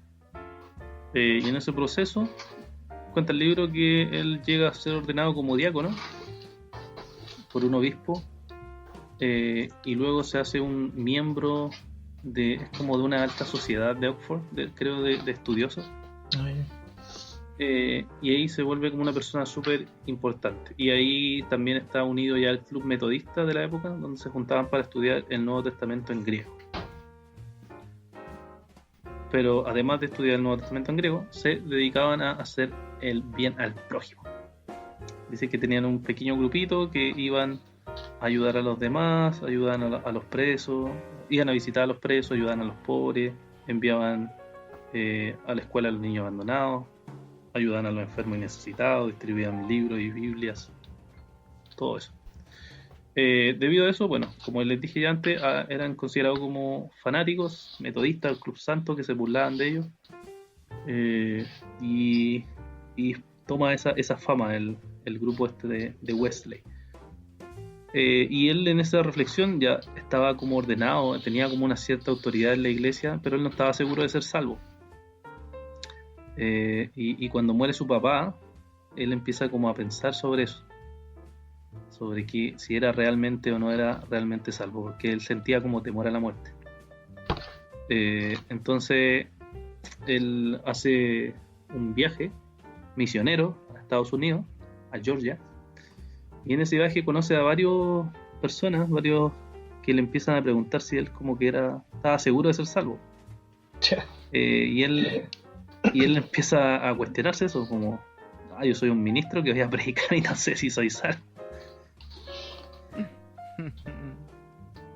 Y en ese proceso cuenta el libro que él llega a ser ordenado como diácono por un obispo, y luego se hace un miembro es como de una alta sociedad de Oxford, creo de estudiosos. Y ahí se vuelve como una persona súper importante. Y ahí también está unido ya el club metodista de la época, donde se juntaban para estudiar el Nuevo Testamento en griego. Pero además de estudiar el Nuevo Testamento en griego, se dedicaban a hacer el bien al prójimo. Dice que tenían un pequeño grupito que iban a ayudar a los demás, ayudaban a los presos, iban a visitar a los presos, ayudaban a los pobres, enviaban a la escuela a los niños abandonados, ayudaban a los enfermos y necesitados, distribuían libros y Biblias, todo eso. Debido a eso, bueno, como les dije ya antes, eran considerados como fanáticos, metodistas, el Club Santo, que se burlaban de ellos, y toma esa fama el grupo este de Wesley. Y él en esa reflexión ya estaba como ordenado, tenía como una cierta autoridad en la iglesia, pero él no estaba seguro de ser salvo. Y cuando muere su papá, él empieza como a pensar sobre eso, sobre que si era realmente o no era realmente salvo, porque él sentía como temor a la muerte. Entonces él hace un viaje misionero a Estados Unidos, a Georgia, y en ese viaje conoce a varias personas, que le empiezan a preguntar si él como que estaba seguro de ser salvo. Y él empieza a cuestionarse eso, como yo soy un ministro que voy a predicar y no sé si soy salvo.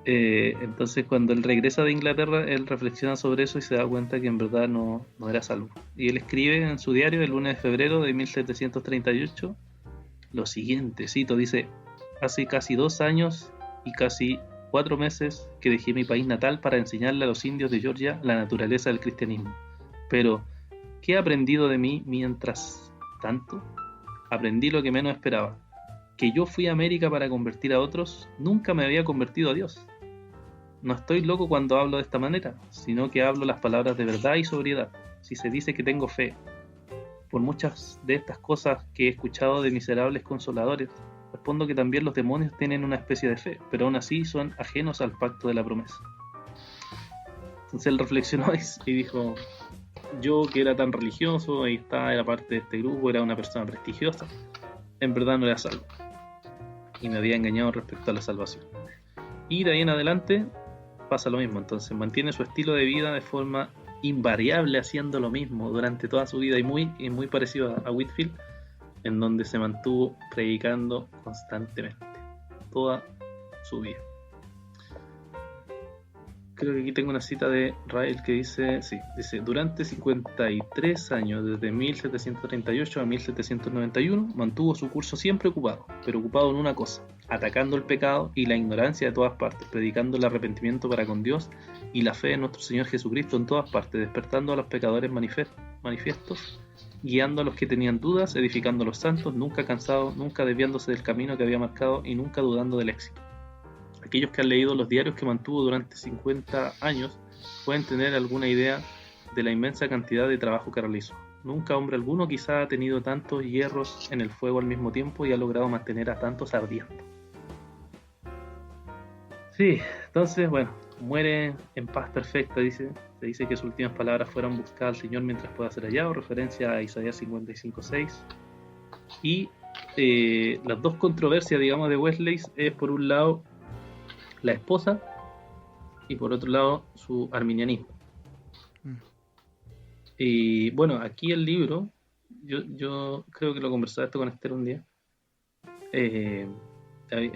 Entonces cuando él regresa de Inglaterra, él reflexiona sobre eso y se da cuenta que en verdad no era salvo. Y él escribe en su diario el 1 de febrero de 1738 lo siguiente, cito, dice: hace casi 2 años y casi 4 meses que dejé mi país natal para enseñarle a los indios de Georgia la naturaleza del cristianismo. Pero, ¿qué he aprendido de mí mientras tanto? Aprendí lo que menos esperaba, que yo fui a América para convertir a otros, nunca me había convertido a Dios. No estoy loco cuando hablo de esta manera, sino que hablo las palabras de verdad y sobriedad. Si se dice que tengo fe, por muchas de estas cosas que he escuchado de miserables consoladores, respondo que también los demonios tienen una especie de fe, pero aún así son ajenos al pacto de la promesa. Entonces él reflexionó y dijo: yo que era tan religioso y era parte de este grupo, era una persona prestigiosa, en verdad no era salvo y me había engañado respecto a la salvación. Y de ahí en adelante pasa lo mismo. Entonces mantiene su estilo de vida de forma invariable, haciendo lo mismo durante toda su vida, y muy parecido a Whitefield, en donde se mantuvo predicando constantemente toda su vida. Creo que aquí tengo una cita de Ryle que dice: durante 53 años, desde 1738 a 1791, mantuvo su curso siempre ocupado, pero ocupado en una cosa: atacando el pecado y la ignorancia de todas partes, predicando el arrepentimiento para con Dios y la fe en nuestro Señor Jesucristo en todas partes, despertando a los pecadores manifiestos, guiando a los que tenían dudas, edificando a los santos, nunca cansado, nunca desviándose del camino que había marcado y nunca dudando del éxito. Aquellos que han leído los diarios que mantuvo durante 50 años pueden tener alguna idea de la inmensa cantidad de trabajo que realizó. Nunca hombre alguno quizá ha tenido tantos hierros en el fuego al mismo tiempo y ha logrado mantener a tantos ardiendo. Sí, entonces, bueno, muere en paz perfecta, dice. Se dice que sus últimas palabras fueron: buscar al Señor mientras pueda ser hallado, referencia a Isaías 55:6. Y las dos controversias, digamos, de Wesley es, por un lado, la esposa, y por otro lado su arminianismo. Y bueno, aquí el libro, yo creo que lo conversaba esto con Esther un día, he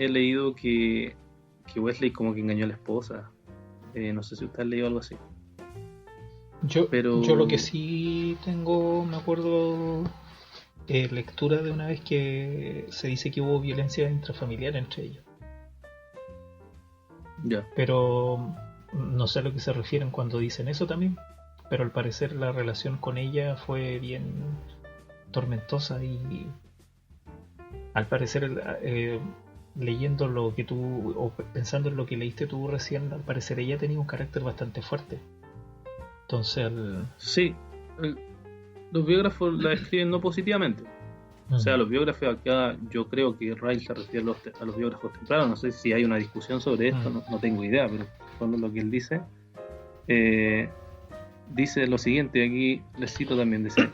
leído que Wesley como que engañó a la esposa. No sé si usted ha leído algo así. Yo lo que sí tengo, me acuerdo, lectura de una vez que se dice que hubo violencia intrafamiliar entre ellos. Ya. Pero no sé a lo que se refieren cuando dicen eso también. Pero al parecer la relación con ella fue bien tormentosa, y al parecer, leyendo lo que tú, o pensando en lo que leíste tú recién, al parecer ella tenía un carácter bastante fuerte. Entonces sí, los biógrafos la escriben no positivamente. O sea, los biógrafos acá, yo creo que Ryle se refiere a los biógrafos tempranos. No sé si hay una discusión sobre esto, no tengo idea, pero cuando lo que él dice, dice lo siguiente, aquí les cito también, dice: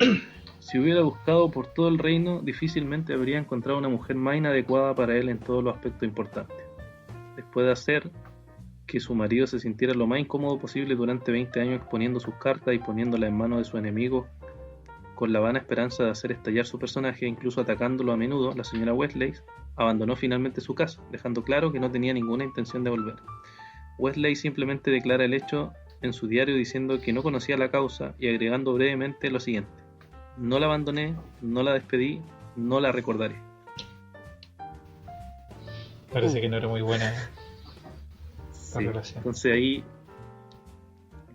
si hubiera buscado por todo el reino, difícilmente habría encontrado una mujer más inadecuada para él en todos los aspectos importantes. Después de hacer que su marido se sintiera lo más incómodo posible durante 20 años exponiendo sus cartas y poniéndolas en manos de su enemigo con la vana esperanza de hacer estallar su personaje, incluso atacándolo a menudo, la señora Wesley abandonó finalmente su casa, dejando claro que no tenía ninguna intención de volver. Wesley simplemente declara el hecho en su diario diciendo que no conocía la causa y agregando brevemente lo siguiente: no la abandoné, no la despedí, no la recordaré. Parece que no era muy buena la Sí. relación. Entonces ahí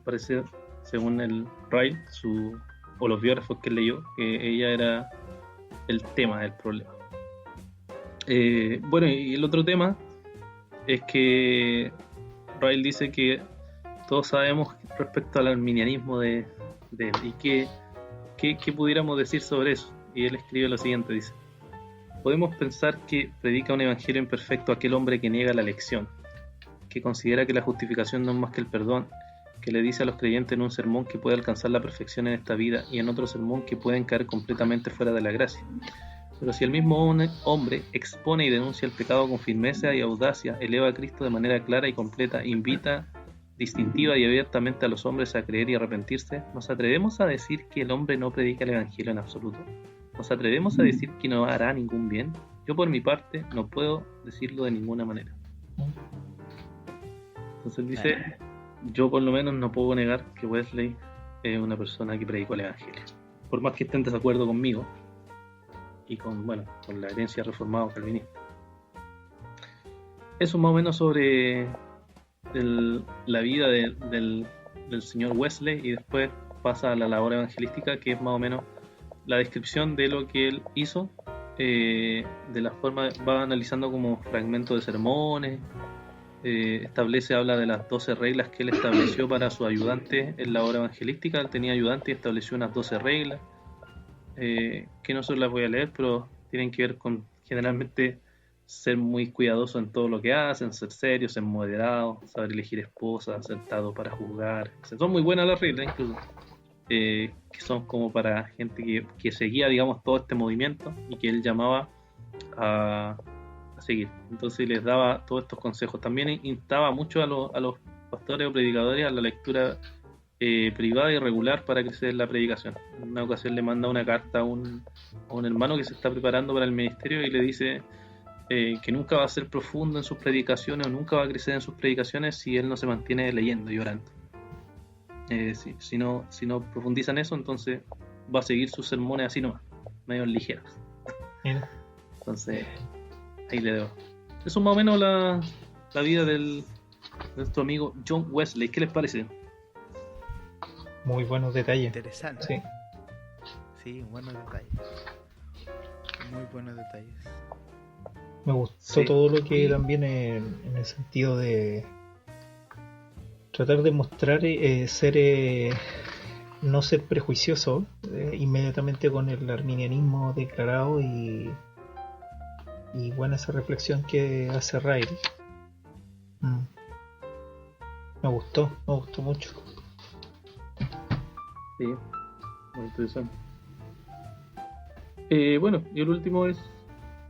parece, según el Ryle, o los biógrafos que leyó, que ella era el tema del problema. Bueno, y el otro tema es que Ryle dice que todos sabemos respecto al arminianismo de él, y ¿qué pudiéramos decir sobre eso? Y él escribe lo siguiente, dice: podemos pensar que predica un evangelio imperfecto aquel hombre que niega la elección, que considera que la justificación no es más que el perdón, que le dice a los creyentes en un sermón que puede alcanzar la perfección en esta vida y en otro sermón que pueden caer completamente fuera de la gracia. Pero si el mismo hombre expone y denuncia el pecado con firmeza y audacia, eleva a Cristo de manera clara y completa, invita distintiva y abiertamente a los hombres a creer y arrepentirse, ¿nos atrevemos a decir que el hombre no predica el evangelio en absoluto? ¿Nos atrevemos a decir que no hará ningún bien? Yo por mi parte no puedo decirlo de ninguna manera. Entonces dice: yo por lo menos no puedo negar que Wesley es una persona que predicó el evangelio, por más que esté en desacuerdo conmigo y con la herencia reformada calvinista. Eso más o menos sobre la vida del señor Wesley, y después pasa a la labor evangelística, que es más o menos la descripción de lo que él hizo, de la forma, va analizando como fragmentos de sermones, habla de las 12 reglas que él estableció para su ayudante en la obra evangelística. Él tenía ayudante y estableció unas 12 reglas, que no solo las voy a leer, pero tienen que ver con generalmente ser muy cuidadoso en todo lo que hacen, ser serio, ser moderado, saber elegir esposa, acertado para juzgar. Son muy buenas las reglas, incluso, que son como para gente que seguía, digamos, todo este movimiento y que él llamaba a seguir. Entonces les daba todos estos consejos. También instaba mucho a los pastores o predicadores a la lectura privada y regular para crecer en la predicación. En una ocasión le manda una carta a un hermano que se está preparando para el ministerio y le dice que nunca va a ser profundo en sus predicaciones o nunca va a crecer en sus predicaciones si él no se mantiene leyendo y orando. Si no profundiza en eso, entonces va a seguir sus sermones así nomás, medio ligeros. Entonces ahí le debo. Eso es más o menos la vida de nuestro amigo John Wesley. ¿Qué les parece? Muy buenos detalles. Interesante. Sí. Sí, buenos detalles. Muy buenos detalles. Me gustó Sí. todo lo que también en el sentido de tratar de mostrar no ser prejuicioso inmediatamente con el arminianismo declarado, y buena esa reflexión que hace Ryle. Me gustó mucho. Sí, muy interesante. Bueno, y el último es,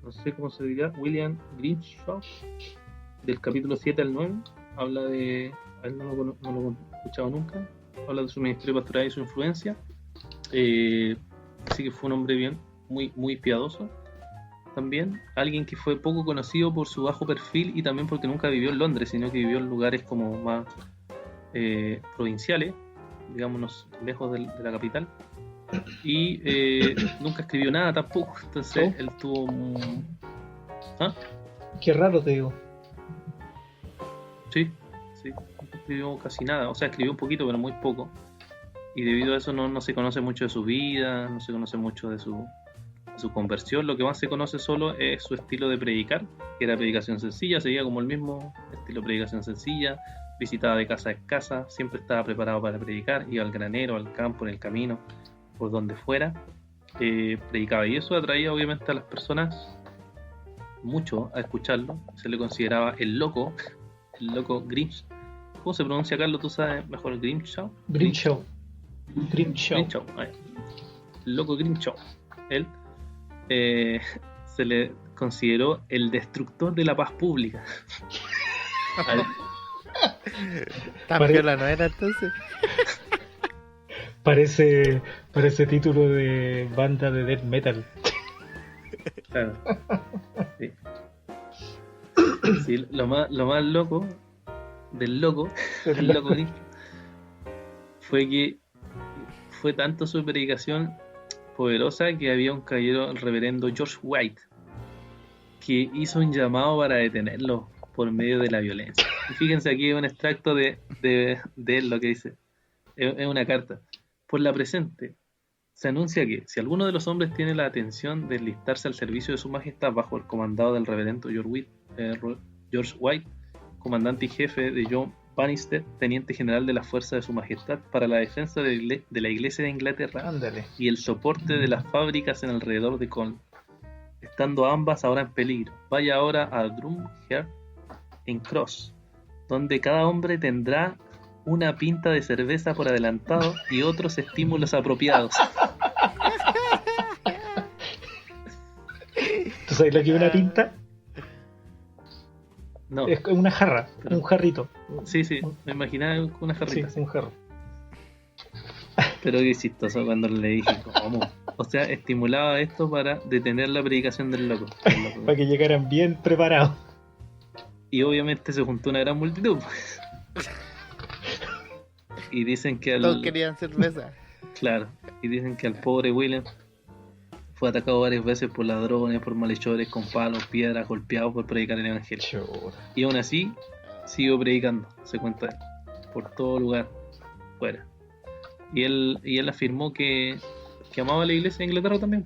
no sé cómo se dirá, William Grimshaw, del capítulo 7 al 9. Habla de, a él no lo he escuchado nunca, habla de su ministerio pastoral y su influencia. Así que fue un hombre muy, muy piadoso. También alguien que fue poco conocido por su bajo perfil y también porque nunca vivió en Londres, sino que vivió en lugares como más provinciales, digámonos, lejos de la capital, y nunca escribió nada tampoco. Entonces él tuvo Qué raro, te digo. sí, no escribió casi nada, o sea, escribió un poquito pero muy poco, y debido a eso no se conoce mucho de su vida, no se conoce mucho de su conversión. Lo que más se conoce solo es su estilo de predicar, que era predicación sencilla, seguía como el mismo estilo de predicación sencilla, visitaba de casa en casa, siempre estaba preparado para predicar, iba al granero, al campo, en el camino, por donde fuera, predicaba, y eso atraía obviamente a las personas mucho a escucharlo. Se le consideraba el loco Grinch, ¿Cómo se pronuncia, Carlos? ¿Tú sabes mejor? ¿Grimshaw? Grimshaw. Grimshaw. El loco Grimshaw. Él se le consideró el destructor de la paz pública. Tan viola no era entonces. Parece título de banda de death metal. Claro. Sí. Sí, lo más loco del loco Grimshaw fue que fue tanto su predicación poderosa que había un caballero, el reverendo George White, que hizo un llamado para detenerlo por medio de la violencia. Y fíjense aquí un extracto de él, lo que dice. Es una carta. Por la presente, se anuncia que si alguno de los hombres tiene la atención de enlistarse al servicio de su majestad bajo el comandado del reverendo George White, comandante y jefe de John Bannister, teniente general de la fuerza de su majestad para la defensa de la iglesia de Inglaterra, Ándale. y el soporte de las fábricas en alrededor de Colne, estando ambas ahora en peligro, vaya ahora a Drumhead en Cross, donde cada hombre tendrá una pinta de cerveza por adelantado y otros estímulos apropiados. ¿Tú sabes lo que es una pinta? No. Es una jarra, Pero, un jarrito. Sí, me imaginaba una jarrita. Sí, un jarro. Pero qué chistoso cuando le dije, ¿cómo? O sea, estimulaba esto para detener la predicación del loco. Para que llegaran bien preparados. Y obviamente se juntó una gran multitud. Y dicen que Todos querían cerveza. Claro, y dicen que al pobre William fue atacado varias veces por ladrones, por malhechores, con palos, piedras, golpeados por predicar el evangelio. Chora. Y aún así, siguió predicando, se cuenta él, por todo lugar, fuera. Y él afirmó que amaba la iglesia de Inglaterra también.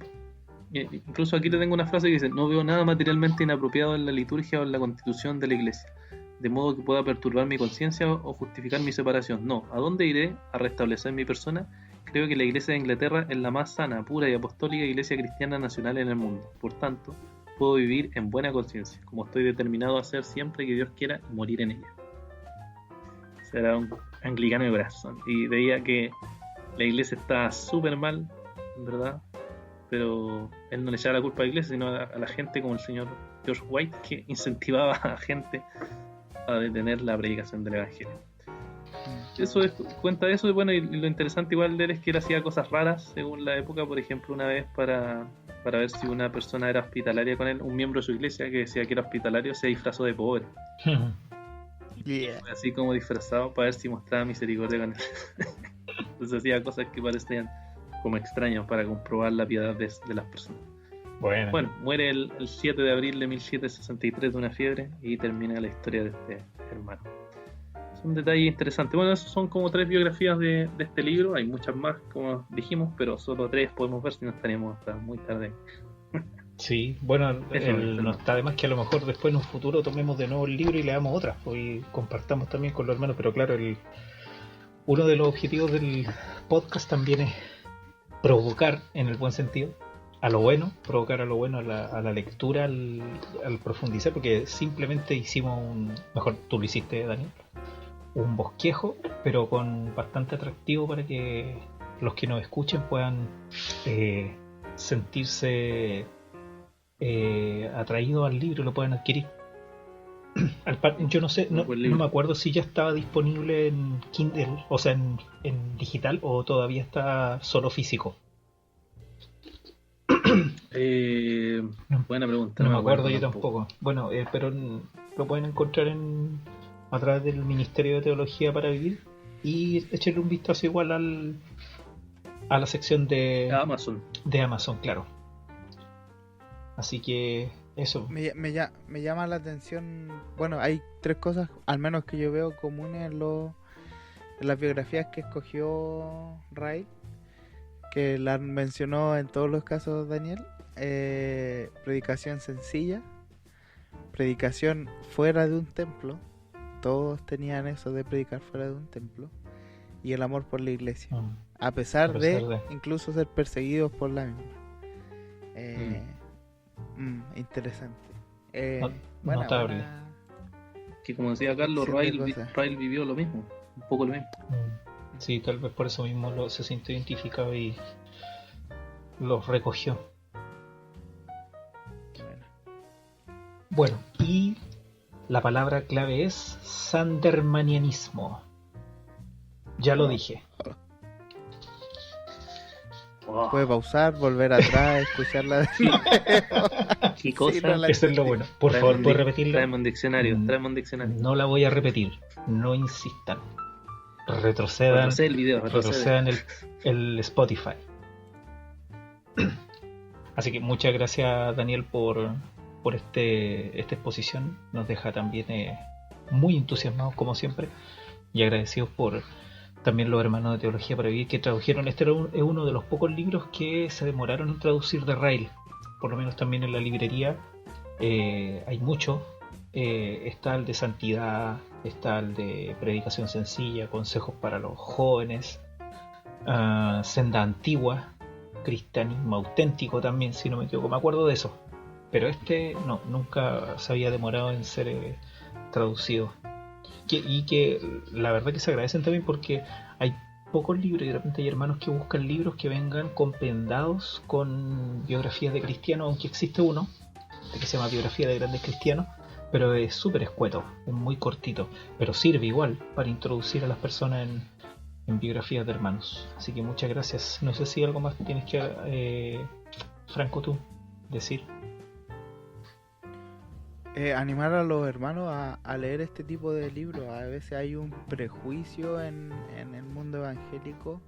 Incluso aquí te tengo una frase que dice: no veo nada materialmente inapropiado en la liturgia o en la constitución de la iglesia, de modo que pueda perturbar mi conciencia o justificar mi separación. No, ¿a dónde iré a restablecer mi persona? Creo que la iglesia de Inglaterra es la más sana, pura y apostólica iglesia cristiana nacional en el mundo. Por tanto, puedo vivir en buena conciencia, como estoy determinado a hacer siempre que Dios quiera, y morir en ella. Será un anglicano de corazón. Y veía que la iglesia está súper mal, en verdad, pero él no le echaba la culpa a la iglesia, sino a la gente como el señor George White, que incentivaba a gente a detener la predicación del evangelio. Eso cuenta eso, y bueno, y lo interesante igual de él es que él hacía cosas raras según la época. Por ejemplo, una vez para ver si una persona era hospitalaria con él, un miembro de su iglesia que decía que era hospitalario se disfrazó de pobre. Yeah. Así como disfrazado para ver si mostraba misericordia con él. Entonces hacía cosas que parecían como extrañas para comprobar la piedad de las personas. Bueno, muere el 7 de abril de 1763 de una fiebre y termina la historia de este hermano. Es un detalle interesante. Bueno, esos son como 3 biografías de este libro. Hay muchas más, como dijimos, pero solo 3 podemos ver, si no estaríamos hasta muy tarde. Sí, bueno, no está de más que a lo mejor después en un futuro tomemos de nuevo el libro y leamos otras, pues, y compartamos también con los hermanos. Pero claro, uno de los objetivos del podcast también es provocar, en el buen sentido, a lo bueno, provocar a lo bueno, a la lectura, al profundizar, porque simplemente hicimos mejor tú lo hiciste, Daniel, un bosquejo, pero con bastante atractivo para que los que nos escuchen puedan sentirse atraídos al libro y lo puedan adquirir. Yo no sé, no me acuerdo si ya estaba disponible en Kindle, o sea, en digital, o todavía está solo físico. Buena pregunta. No me acuerdo yo tampoco. Bueno, pero lo pueden encontrar a través del Ministerio de Teología para Vivir, y echarle un vistazo igual a la sección de Amazon, claro. Así que eso. Me llama la atención. Bueno, hay 3 cosas, al menos que yo veo comunes en las biografías que escogió Ray, que la mencionó en todos los casos Daniel. Predicación sencilla, predicación fuera de un templo. Todos tenían eso de predicar fuera de un templo. Y el amor por la iglesia, a pesar de incluso ser perseguidos por la misma. Interesante. Notable. que como decía Carlos, Ryle vivió lo mismo, un poco lo mismo. Sí, tal vez por eso mismo se sintió identificado y los recogió. Bueno, y la palabra clave es sandermanianismo. Ya lo dije. Puede pausar, volver atrás, escucharla. ¿Qué cosa? Sí, no la- Eso es lo bueno. Por favor, ¿puedes repetirlo? Traemos un diccionario. No la voy a repetir. No insistan. Retrocedan. Retrocede el video, Retrocedan el Spotify. Así que muchas gracias, Daniel, por esta exposición. Nos deja también muy entusiasmados, como siempre, y agradecidos por también los hermanos de Teología para Vivir que tradujeron. Este es uno de los pocos libros que se demoraron en traducir de Ryle. Por lo menos también en la librería hay mucho. Está el de Santidad, está el de Predicación Sencilla, Consejos para los Jóvenes, Senda Antigua, Cristianismo Auténtico también, si no me equivoco, me acuerdo de eso. Pero este no, nunca se había demorado en ser traducido. Y que la verdad que se agradecen también porque hay pocos libros y de repente hay hermanos que buscan libros que vengan compendados con biografías de cristianos, aunque existe uno que se llama Biografía de Grandes Cristianos, pero es súper escueto, es muy cortito, pero sirve igual para introducir a las personas en biografías de hermanos. Así que muchas gracias. No sé si algo más tienes que, Franco, tú decir. Animar a los hermanos a leer este tipo de libros. A veces hay un prejuicio en el mundo evangélico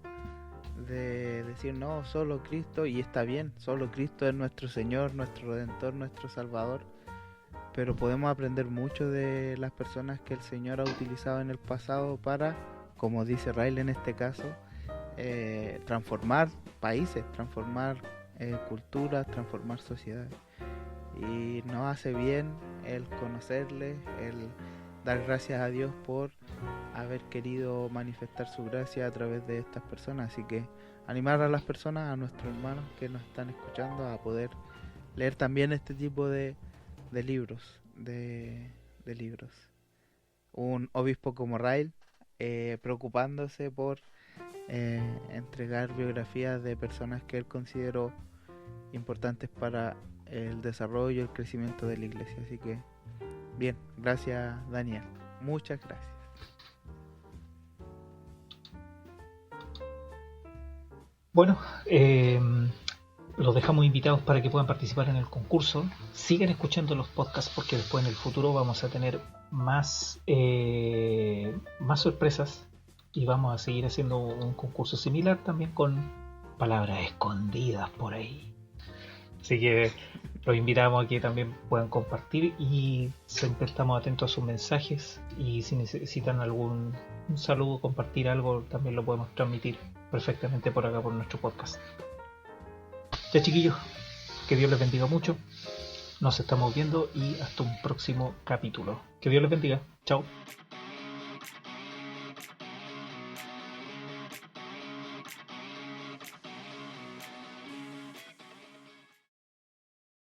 de decir no, solo Cristo, y está bien, solo Cristo es nuestro Señor, nuestro Redentor, nuestro Salvador, pero podemos aprender mucho de las personas que el Señor ha utilizado en el pasado para, como dice Ryle en este caso, transformar países, transformar culturas, transformar sociedades. Y nos hace bien el conocerle, el dar gracias a Dios por haber querido manifestar su gracia a través de estas personas. Así que animar a las personas, a nuestros hermanos que nos están escuchando, a poder leer también este tipo de libros, de libros. Un obispo como Ryle preocupándose por entregar biografías de personas que él consideró importantes para el desarrollo y el crecimiento de la iglesia. Así que bien, gracias Daniel, muchas gracias. Bueno, los dejamos invitados para que puedan participar en el concurso. Sigan escuchando los podcasts porque después en el futuro vamos a tener más sorpresas y vamos a seguir haciendo un concurso similar también con palabras escondidas por ahí. Así que los invitamos a que también puedan compartir y siempre estamos atentos a sus mensajes, y si necesitan un saludo, compartir algo, también lo podemos transmitir perfectamente por acá por nuestro podcast. Ya, chiquillos, que Dios les bendiga mucho. Nos estamos viendo y hasta un próximo capítulo. Que Dios les bendiga. Chao.